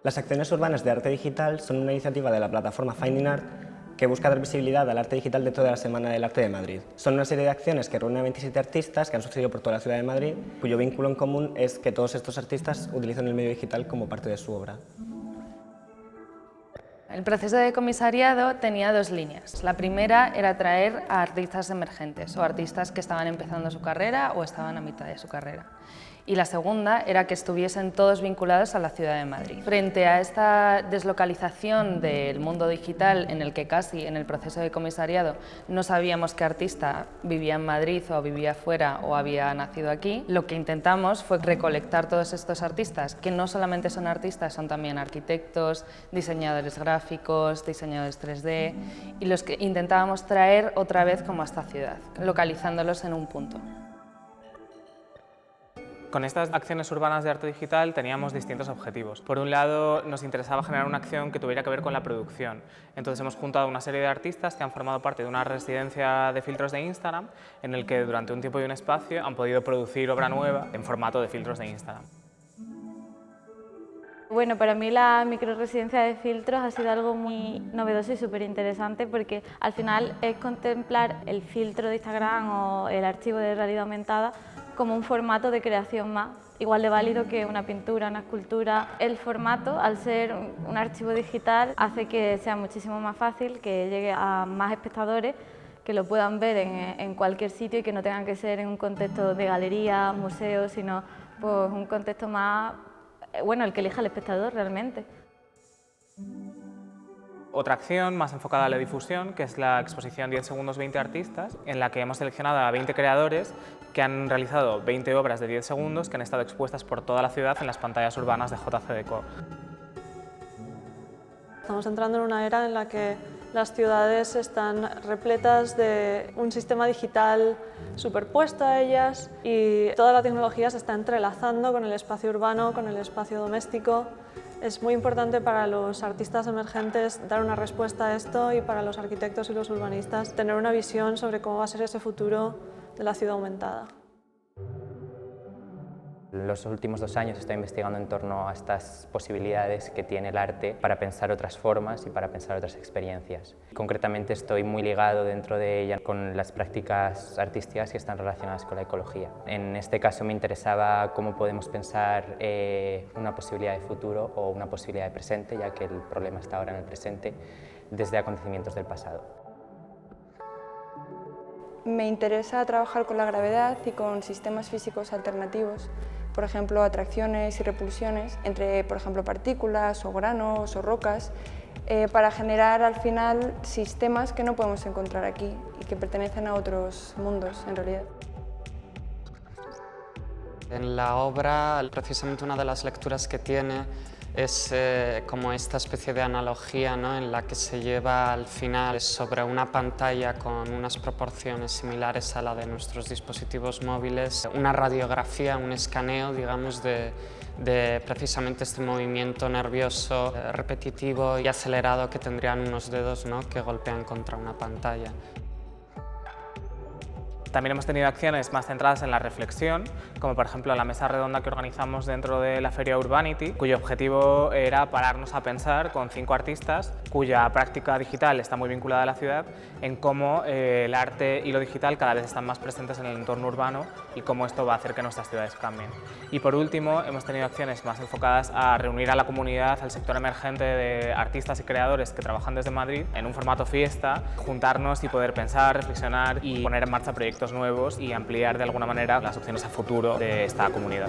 Las acciones urbanas de arte digital son una iniciativa de la plataforma Finding Art que busca dar visibilidad al arte digital dentro de la Semana del Arte de Madrid. Son una serie de acciones que reúnen a 27 artistas que han sucedido por toda la ciudad de Madrid, cuyo vínculo en común es que todos estos artistas utilizan el medio digital como parte de su obra. El proceso de comisariado tenía dos líneas. La primera era atraer a artistas emergentes o artistas que estaban empezando su carrera o estaban a mitad de su carrera. Y la segunda era que estuviesen todos vinculados a la ciudad de Madrid. Frente a esta deslocalización del mundo digital en el que casi en el proceso de comisariado no sabíamos qué artista vivía en Madrid o vivía fuera o había nacido aquí, lo que intentamos fue recolectar todos estos artistas, que no solamente son artistas, son también arquitectos, diseñadores gráficos, diseñadores 3D, y los que intentábamos traer otra vez como a esta ciudad, localizándolos en un punto. Con estas acciones urbanas de arte digital teníamos distintos objetivos. Por un lado, nos interesaba generar una acción que tuviera que ver con la producción. Entonces hemos juntado una serie de artistas que han formado parte de una residencia de filtros de Instagram, en el que durante un tiempo y un espacio han podido producir obra nueva en formato de filtros de Instagram. Bueno, para mí la microresidencia de filtros ha sido algo muy novedoso y súper interesante, porque al final es contemplar el filtro de Instagram o el archivo de realidad aumentada como un formato de creación más, igual de válido que una pintura, una escultura. El formato, al ser un archivo digital, hace que sea muchísimo más fácil, que llegue a más espectadores, que lo puedan ver en cualquier sitio y que no tengan que ser en un contexto de galería, museo, sino pues un contexto más, bueno, el que elija el espectador realmente. Otra acción más enfocada a la difusión, que es la exposición 10 segundos 20 artistas, en la que hemos seleccionado a 20 creadores que han realizado 20 obras de 10 segundos que han estado expuestas por toda la ciudad en las pantallas urbanas de JCDecaux. Estamos entrando en una era en la que las ciudades están repletas de un sistema digital superpuesto a ellas y toda la tecnología se está entrelazando con el espacio urbano, con el espacio doméstico. Es muy importante para los artistas emergentes dar una respuesta a esto y para los arquitectos y los urbanistas tener una visión sobre cómo va a ser ese futuro de la ciudad aumentada. En los últimos 2 años estoy investigando en torno a estas posibilidades que tiene el arte para pensar otras formas y para pensar otras experiencias. Concretamente estoy muy ligado dentro de ella con las prácticas artísticas que están relacionadas con la ecología. En este caso me interesaba cómo podemos pensar una posibilidad de futuro o una posibilidad de presente, ya que el problema está ahora en el presente, desde acontecimientos del pasado. Me interesa trabajar con la gravedad y con sistemas físicos alternativos, por ejemplo, atracciones y repulsiones entre, por ejemplo, partículas o granos o rocas, para generar al final sistemas que no podemos encontrar aquí y que pertenecen a otros mundos en realidad. En la obra, precisamente una de las lecturas que tiene es como esta especie de analogía, ¿no?, en la que se lleva al final sobre una pantalla con unas proporciones similares a la de nuestros dispositivos móviles, una radiografía, un escaneo, digamos, de precisamente este movimiento nervioso repetitivo y acelerado que tendrían unos dedos, ¿no?, que golpean contra una pantalla. También hemos tenido acciones más centradas en la reflexión, como por ejemplo la mesa redonda que organizamos dentro de la Feria Urbanity, cuyo objetivo era pararnos a pensar con 5 artistas cuya práctica digital está muy vinculada a la ciudad, en cómo el arte y lo digital cada vez están más presentes en el entorno urbano y cómo esto va a hacer que nuestras ciudades cambien. Y por último, hemos tenido acciones más enfocadas a reunir a la comunidad, al sector emergente de artistas y creadores que trabajan desde Madrid en un formato fiesta, juntarnos y poder pensar, reflexionar y poner en marcha proyectos nuevos y ampliar de alguna manera las opciones a futuro de esta comunidad.